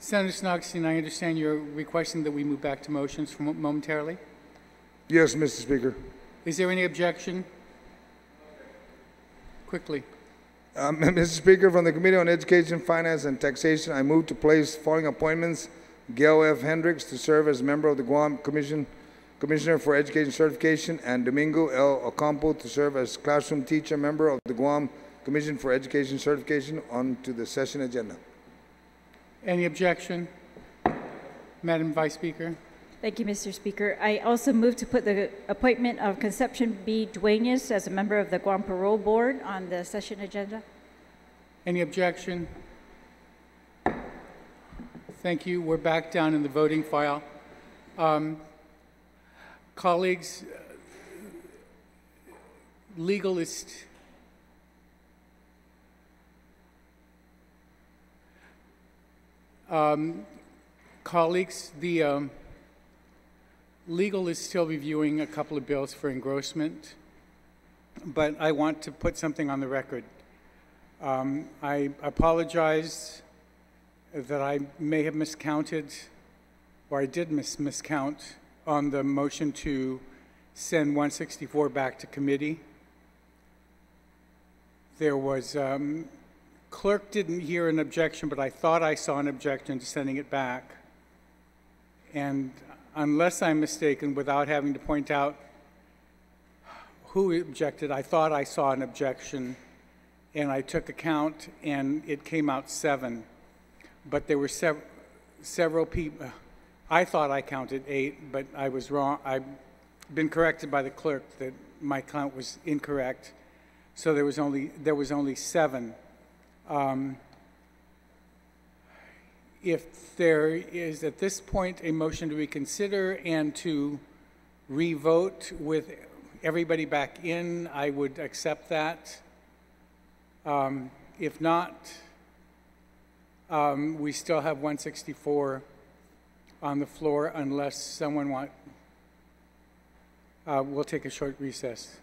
Senator Snogstein, I understand you're requesting that we move back to motions for momentarily. Yes, Mr. Speaker. Is there any objection? Quickly. Mr. Speaker, from the Committee on Education, Finance, and Taxation, I move to place following appointments: Gail F. Hendricks to serve as member of the Guam Commissioner for Education Certification, and Domingo L. Ocampo to serve as classroom teacher member of the Guam Commission for Education Certification onto the session agenda. Any objection? Madam Vice Speaker. Thank you, Mr. Speaker. I also move to put the appointment of Concepcion B. Duenas as a member of the Guam Parole Board on the session agenda. Any objection? Thank you. We're back down in the voting file. Colleagues, legalist. Colleagues, the legal is still reviewing a couple of bills for engrossment, but I want to put something on the record. I apologize that I may have miscounted, or I did miscount on the motion to send 164 back to committee. There was, clerk didn't hear an objection, but I thought I saw an objection to sending it back. And unless I'm mistaken, without having to point out who objected, I thought I saw an objection, and I took a count, and it came out 7. But there were several people. I thought I counted 8, but I was wrong. I've been corrected by the clerk that my count was incorrect. So there was only 7. If there is at this point a motion to reconsider and to re-vote with everybody back in, I would accept that. If not, we still have 164 on the floor unless someone we'll take a short recess.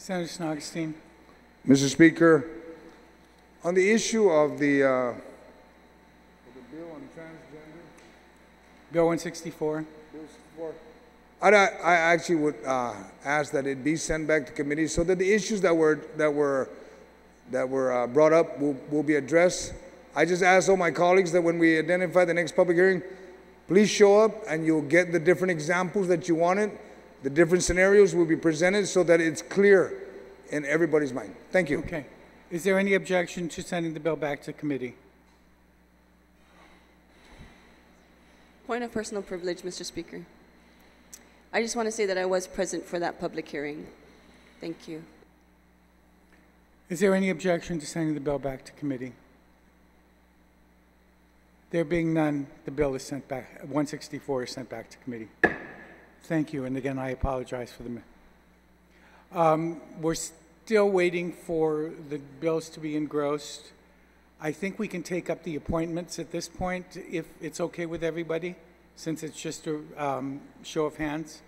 Senator Augustine. Mr. Speaker, on the issue of the bill on transgender, Bill 164. I actually would ask that it be sent back to committee so that the issues that were brought up will be addressed. I just ask all my colleagues that when we identify the next public hearing, please show up and you'll get the different examples that you wanted. The different scenarios will be presented so that it's clear in everybody's mind. Thank you. Okay. Is there any objection to sending the bill back to committee? Point of personal privilege, Mr. Speaker. I just want to say that I was present for that public hearing. Thank you. Is there any objection to sending the bill back to committee? There being none, the bill is sent back, 164 is sent back to committee. Thank you, and again, I apologize for the... We're still waiting for the bills to be engrossed. I think we can take up the appointments at this point, if it's okay with everybody, since it's just a show of hands.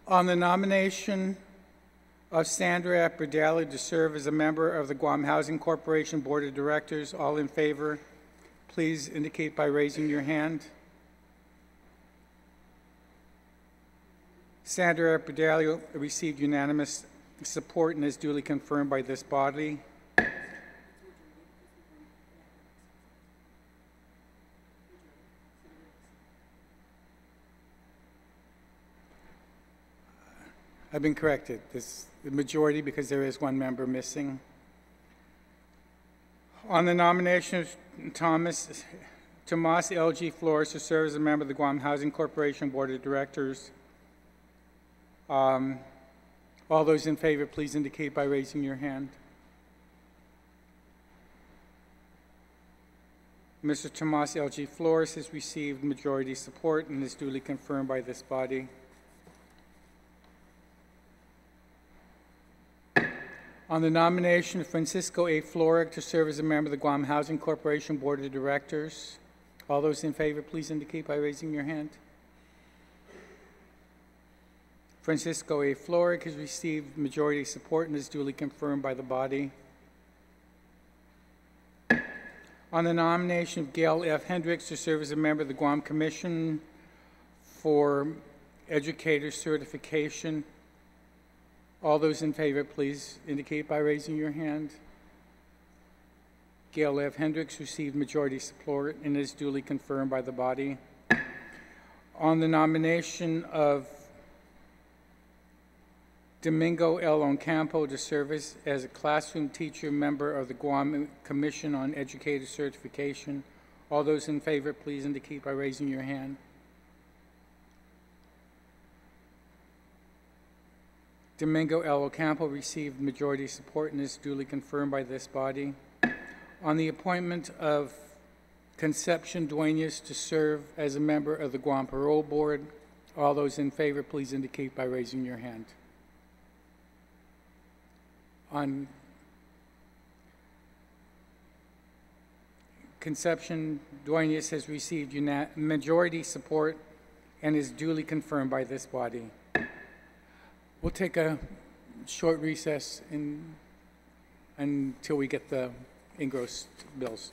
On the nomination of Sandra Berdali to serve as a member of the Guam Housing Corporation Board of Directors, all in favor, please indicate by raising your hand. Sandra Berdali received unanimous support and is duly confirmed by this body. I've been corrected. The majority, because there is one member missing. On the nomination of Tomas L.G. Flores to serve as a member of the Guam Housing Corporation Board of Directors, all those in favor, please indicate by raising your hand. Mr. Tomas L.G. Flores has received majority support and is duly confirmed by this body. On the nomination of Francisco A. Florig to serve as a member of the Guam Housing Corporation Board of Directors, all those in favor, please indicate by raising your hand. Francisco A. Florig has received majority support and is duly confirmed by the body. On the nomination of Gail F. Hendricks to serve as a member of the Guam Commission for Educator Certification, all those in favor, please indicate by raising your hand. Gail F. Hendricks received majority support and is duly confirmed by the body. On the nomination of Domingo L. Ocampo to serve as a classroom teacher member of the Guam Commission on Educator Certification, all those in favor, please indicate by raising your hand. Domingo L. Ocampo received majority support and is duly confirmed by this body. On the appointment of Concepcion Duenas to serve as a member of the Guam Parole Board, all those in favor, please indicate by raising your hand. On Concepcion Duenas has received majority support and is duly confirmed by this body. We'll take a short recess until we get the engrossed bills.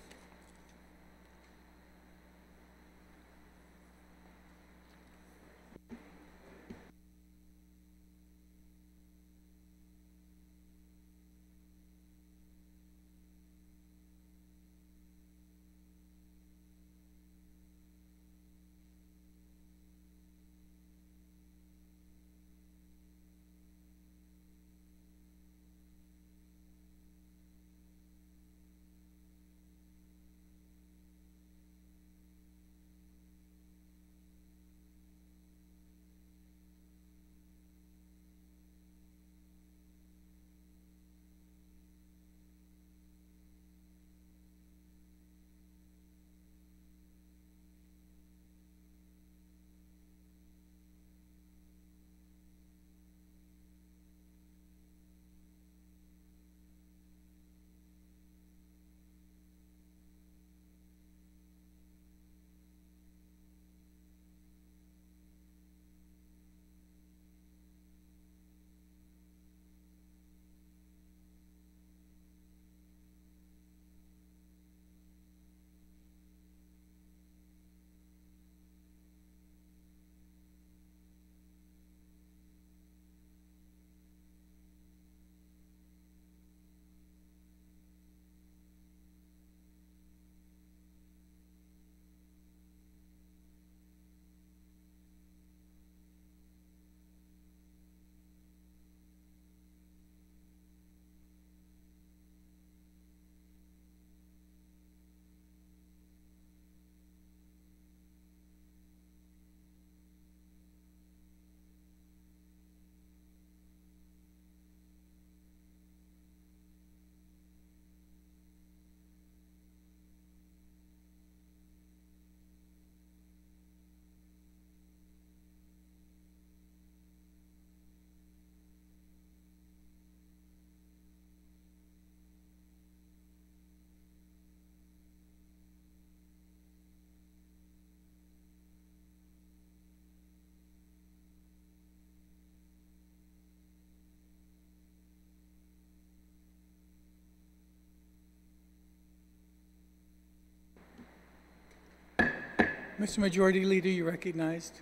Mr. Majority Leader, you recognized.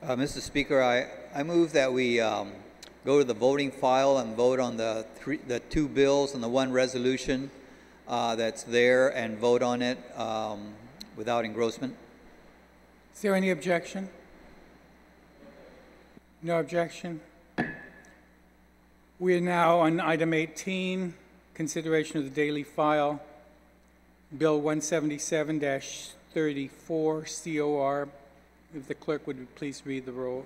Mr. Speaker, I move that we go to the voting file and vote on the two bills and the one resolution that's there and vote on it without engrossment. Is there any objection? No objection. We are now on item 18, consideration of the daily file, Bill 177-34 COR. If the clerk would please read the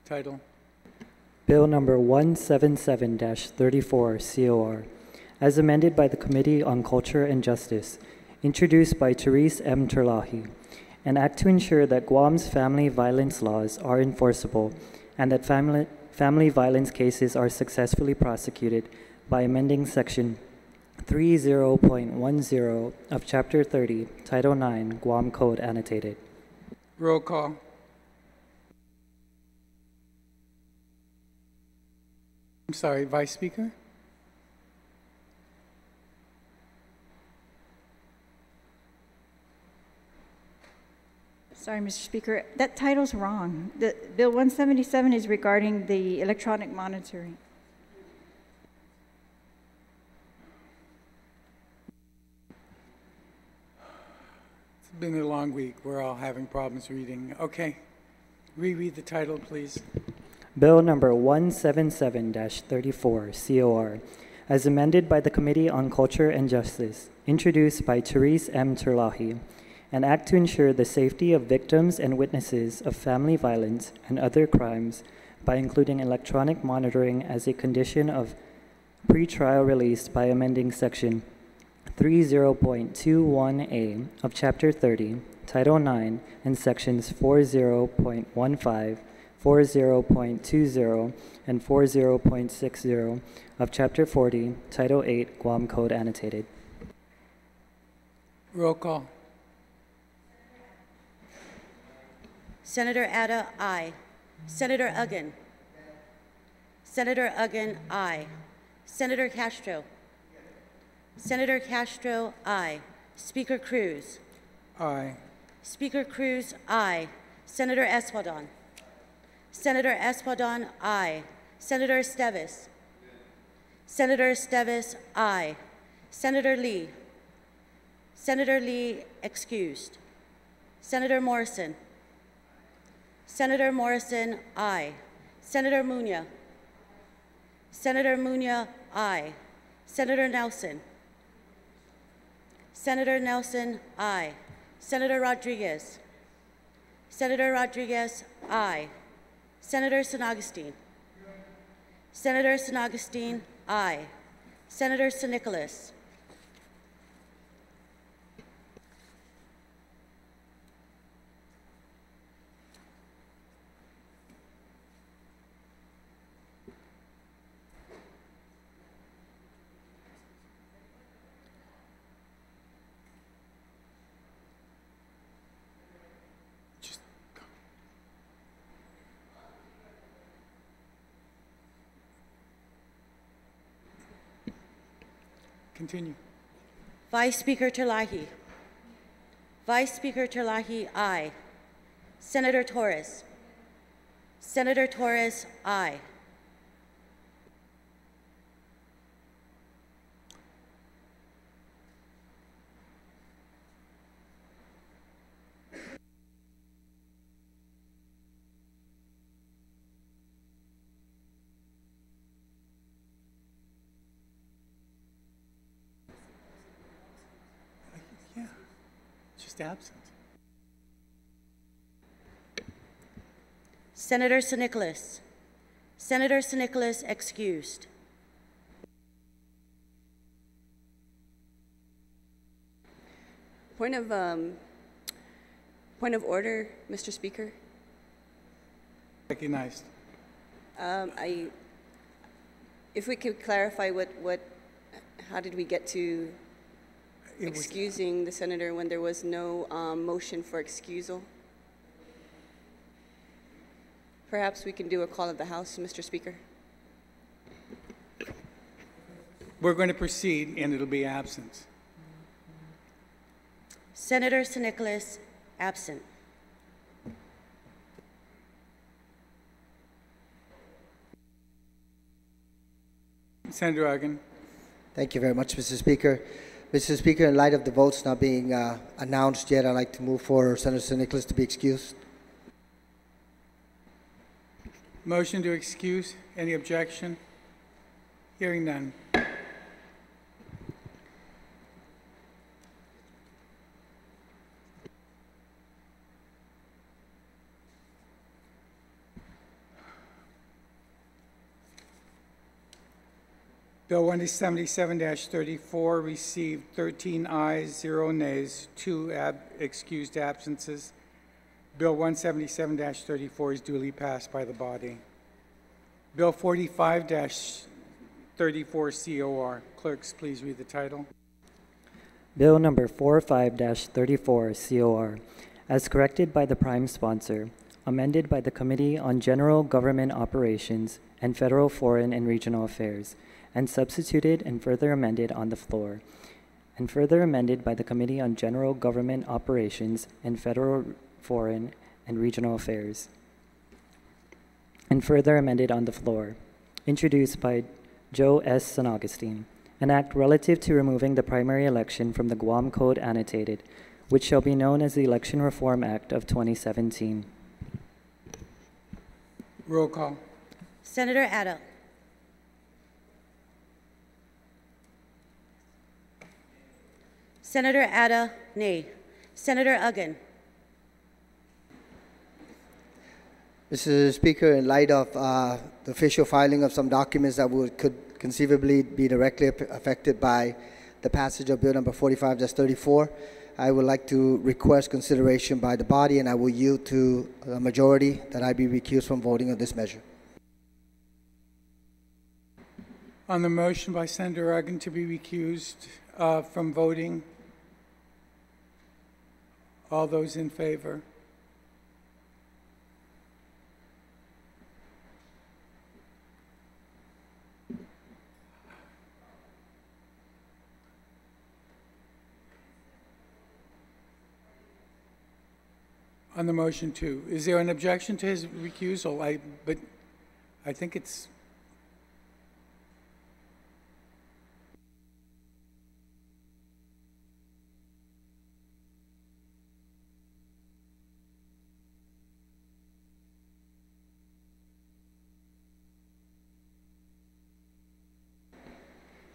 title. Bill number 177-34 COR, as amended by the Committee on Culture and Justice, introduced by Therese M. Terlahi, an act to ensure that Guam's family violence laws are enforceable and that family violence cases are successfully prosecuted by amending Section 30.10 of Chapter 30, Title 9, Guam Code Annotated. Roll call. I'm sorry, Vice Speaker? Sorry, Mr. Speaker, that title's wrong. The Bill 177 is regarding the electronic monitoring. It's been a long week. We're all having problems reading. Okay. Reread the title, please. Bill number 177-34 COR, as amended by the Committee on Culture and Justice, introduced by Therese M. Terlahi, an act to ensure the safety of victims and witnesses of family violence and other crimes by including electronic monitoring as a condition of pretrial release by amending Section 30.21a of Chapter 30, Title 9, and Sections 40.15, 40.20, and 40.60 of Chapter 40, Title 8, Guam Code Annotated. Roll call. Senator Atta, aye. Senator Uggan. Senator Uggan, aye. Senator Castro. Senator Castro, aye. Speaker Cruz. Aye. Speaker Cruz, aye. Senator Espadon. Senator Espadon, aye. Senator Esteves. Senator Esteves, aye. Senator Lee. Senator Lee, excused. Senator Morrison. Senator Morrison, aye. Senator Muña. Senator Muña, aye. Senator Nelson. Senator Nelson, aye. Senator Rodriguez. Senator Rodriguez, aye. Senator San Augustine. Senator San Augustine, aye. Senator San Nicolas. Continue. Vice Speaker Terlahi. Vice Speaker Terlahi, aye. Senator Torres. Senator Torres, aye. Yeah, just absent. Senator San Nicolas. Senator San Nicolas, excused. Point of order, Mr. Speaker. Recognized. If we could clarify how did we get to It was- excusing the senator when there was no motion for excusal? Perhaps we can do a call of the House, Mr. Speaker. We're going to proceed, and it'll be absent. Senator San Nicolas, absent. Senator Uggan. Thank you very much, Mr. Speaker. Mr. Speaker, in light of the votes not being announced yet, I'd like to move for Senator San Nicolas to be excused. Motion to excuse. Any objection? Hearing none. Bill 177-34 received 13 ayes, 0 nays, 2 excused absences. Bill 177-34 is duly passed by the body. Bill 45-34 COR. Clerks, please read the title. Bill number 45-34 COR, as corrected by the prime sponsor, amended by the Committee on General Government Operations and Federal Foreign and Regional Affairs, and substituted and further amended on the floor, and further amended by the Committee on General Government Operations and Federal Foreign and Regional Affairs, and further amended on the floor, introduced by Joe S. San Augustine, an act relative to removing the primary election from the Guam Code Annotated, which shall be known as the Election Reform Act of 2017. Roll call. Senator Addo. Senator Adda, nay. Senator Uggan. Mr. Speaker, in light of the official filing of some documents that could conceivably be directly affected by the passage of Bill number 45-34, I would like to request consideration by the body, and I will yield to a majority that I be recused from voting on this measure. On the motion by Senator Uggan to be recused from voting, all those in favor? On the motion too. Is there an objection to his recusal? But I think it's...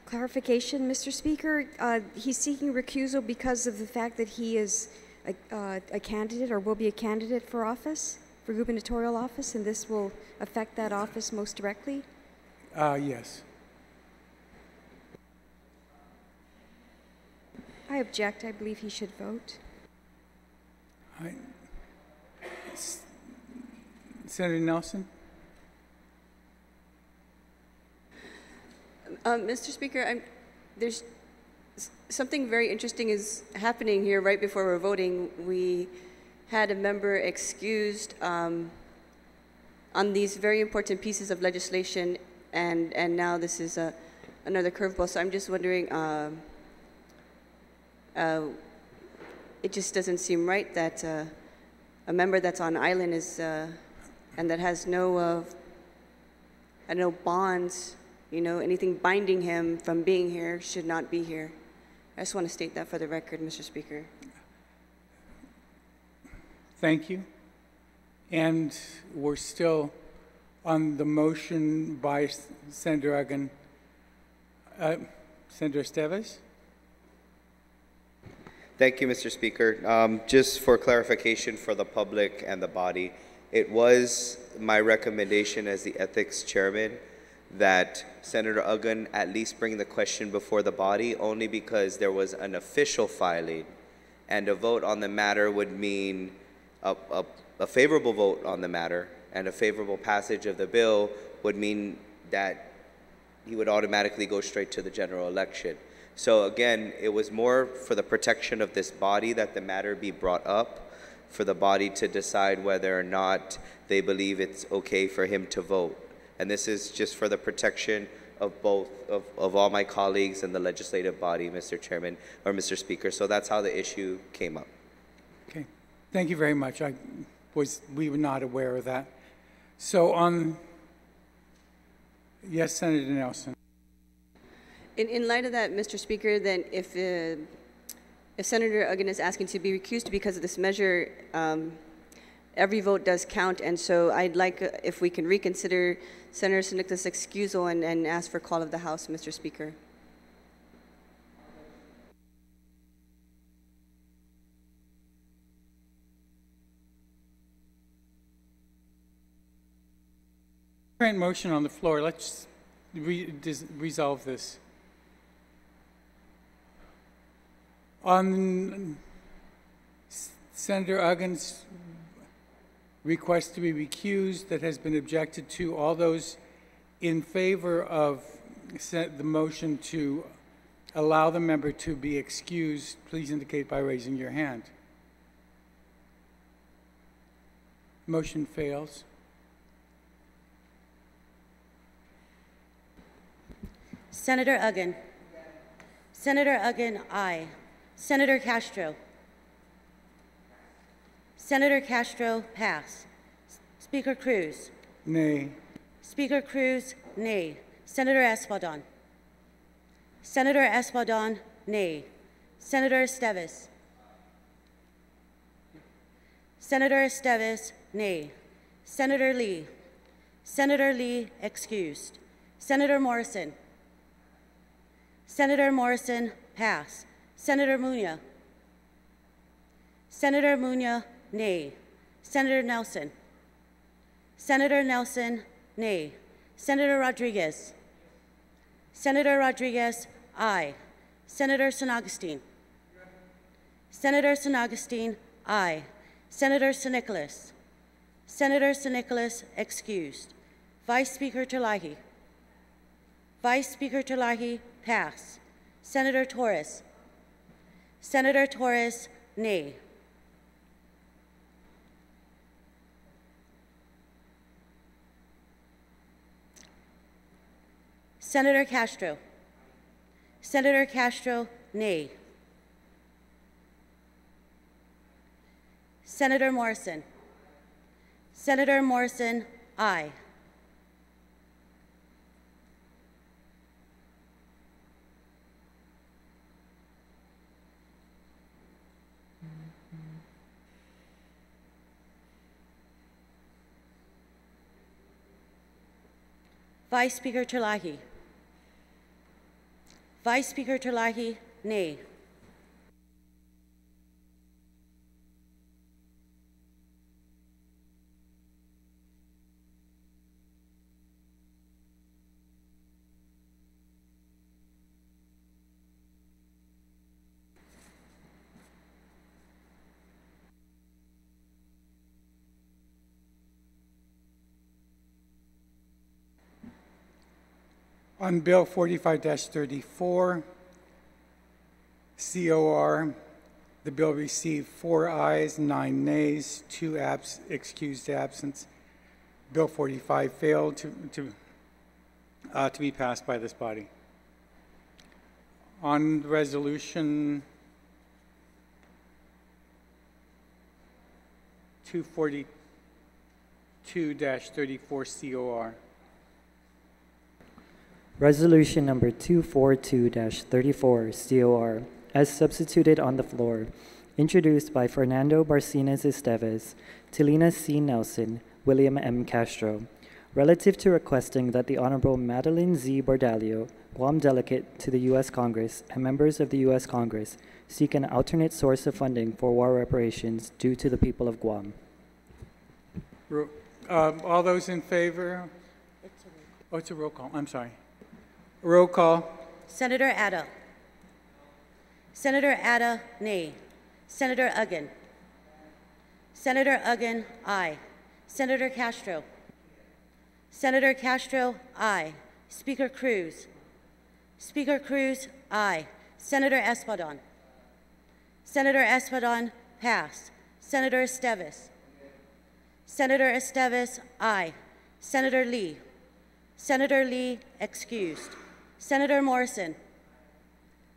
Clarification, Mr. Speaker. He's seeking recusal because of the fact that he is a candidate or will be a candidate for office, for gubernatorial office, and this will affect that office most directly? Yes. I object. I believe he should vote. Senator Nelson? Mr. Speaker, there's something very interesting is happening here right before we're voting. We had a member excused on these very important pieces of legislation, and now this is another curveball. So I'm just wondering, it just doesn't seem right that a member that's on island is and that has no bonds, anything binding him from being here should not be here. I just want to state that for the record, Mr. Speaker. Thank you. And we're still on the motion by Senator Uggan. Senator Esteves? Thank you, Mr. Speaker. Just for clarification for the public and the body, it was my recommendation as the ethics chairman that Senator Uggan at least bring the question before the body, only because there was an official filing, and a vote on the matter would mean a favorable vote on the matter, and a favorable passage of the bill would mean that he would automatically go straight to the general election. So again, it was more for the protection of this body that the matter be brought up, for the body to decide whether or not they believe it's okay for him to vote. And this is just for the protection of both, of all my colleagues in the legislative body, Mr. Chairman, or Mr. Speaker. So that's how the issue came up. Okay, thank you very much. We were not aware of that. So yes, Senator Nelson. In light of that, Mr. Speaker, then if Senator Uggan is asking to be recused because of this measure, every vote does count, and so I'd like if we can reconsider Senator Sinikla's excusal and ask for call of the House, Mr. Speaker. Current motion on the floor. Let's resolve this. On Senator Uggan's request to be recused that has been objected to, all those in favor of the motion to allow the member to be excused, please indicate by raising your hand. Motion fails. Senator Uggan. Senator Uggan, aye. Senator Castro. Senator Castro, pass. Speaker Cruz. Nay. Speaker Cruz, nay. Senator Espadon. Senator Espadon, nay. Senator Esteves. Senator Esteves, nay. Senator Lee. Senator Lee, excused. Senator Morrison. Senator Morrison, pass. Senator Muña. Senator Muña, nay. Senator Nelson. Senator Nelson, nay. Senator Rodriguez. Senator Rodriguez, aye. Senator San Agustin. Senator San Agustin, aye. Senator San Nicolas. Senator San Nicolas, excused. Vice Speaker Terlahi. Vice Speaker Terlahi, pass. Senator Torres. Senator Torres, nay. Senator Castro. Senator Castro, nay. Senator Morrison. Senator Morrison, aye. Vice Speaker Terlahi. Vice Speaker Terlahi, nay. On Bill 45-34, COR, the bill received 4 ayes, 9 nays, 2 excused absence. Bill 45 failed to be passed by this body. On resolution 242-34 COR. Resolution number 242-34 COR, as substituted on the floor, introduced by Fernando Barcinas Esteves, Tilina C. Nelson, William M. Castro, relative to requesting that the Honorable Madeline Z. Bordalio, Guam delegate to the U.S. Congress, and members of the U.S. Congress seek an alternate source of funding for war reparations due to the people of Guam. All those in favor? Oh, it's a roll call. I'm sorry. Roll call. Senator Atta. Senator Atta, nay. Senator Uggan. Senator Uggan, aye. Senator Castro. Senator Castro, aye. Speaker Cruz. Speaker Cruz, aye. Senator Espadon. Senator Espadon, pass. Senator Esteves. Senator Esteves, aye. Senator Lee. Senator Lee, excused. Senator Morrison.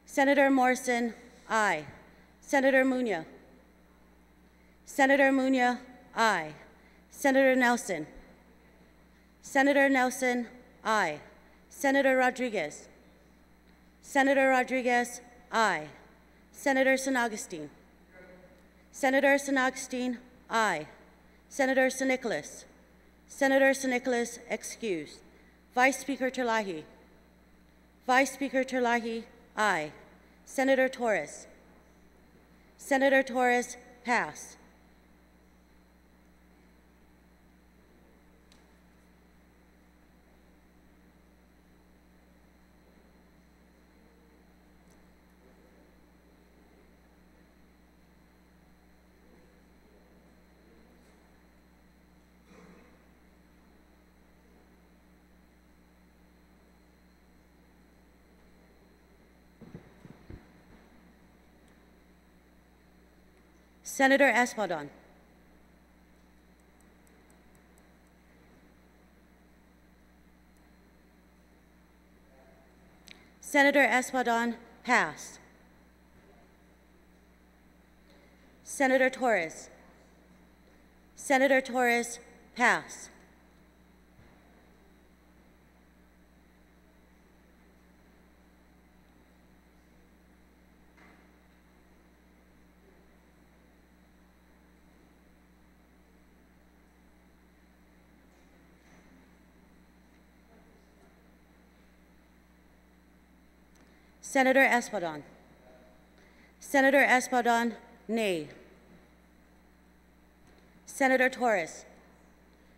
Senator Morrison, aye. Senator Munya. Senator Munya, aye. Senator Nelson. Senator Nelson, aye. Senator Rodriguez. Senator Rodriguez, aye. Senator San Augustine. Senator San Augustine, aye. Senator San Nicolas. Senator San Nicolas, excused. Vice Speaker Terlahi. Vice Speaker Terlahi, aye. Senator Torres. Senator Torres, pass. Senator Espadon. Senator Espadon, pass. Senator Torres. Senator Torres, pass. Senator Espadon. Senator Espadon, nay. Senator Torres.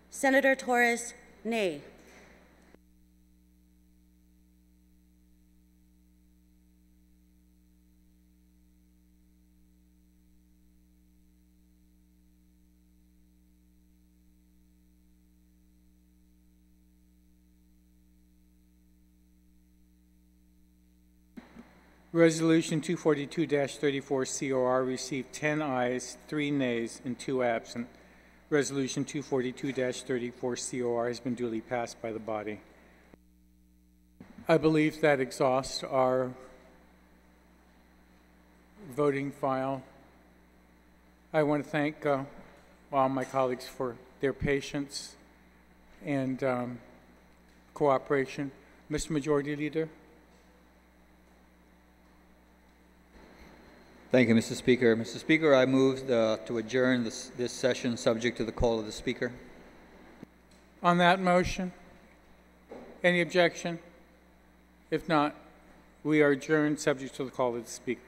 Senator Torres, nay. Resolution 242-34 COR received 10 ayes, 3 nays, and 2 absent. Resolution 242-34 COR has been duly passed by the body. I believe that exhausts our voting file. I want to thank all my colleagues for their patience and cooperation. Mr. Majority Leader? Thank you, Mr. Speaker. Mr. Speaker, I move to adjourn this session subject to the call of the Speaker. On that motion, any objection? If not, we are adjourned subject to the call of the Speaker.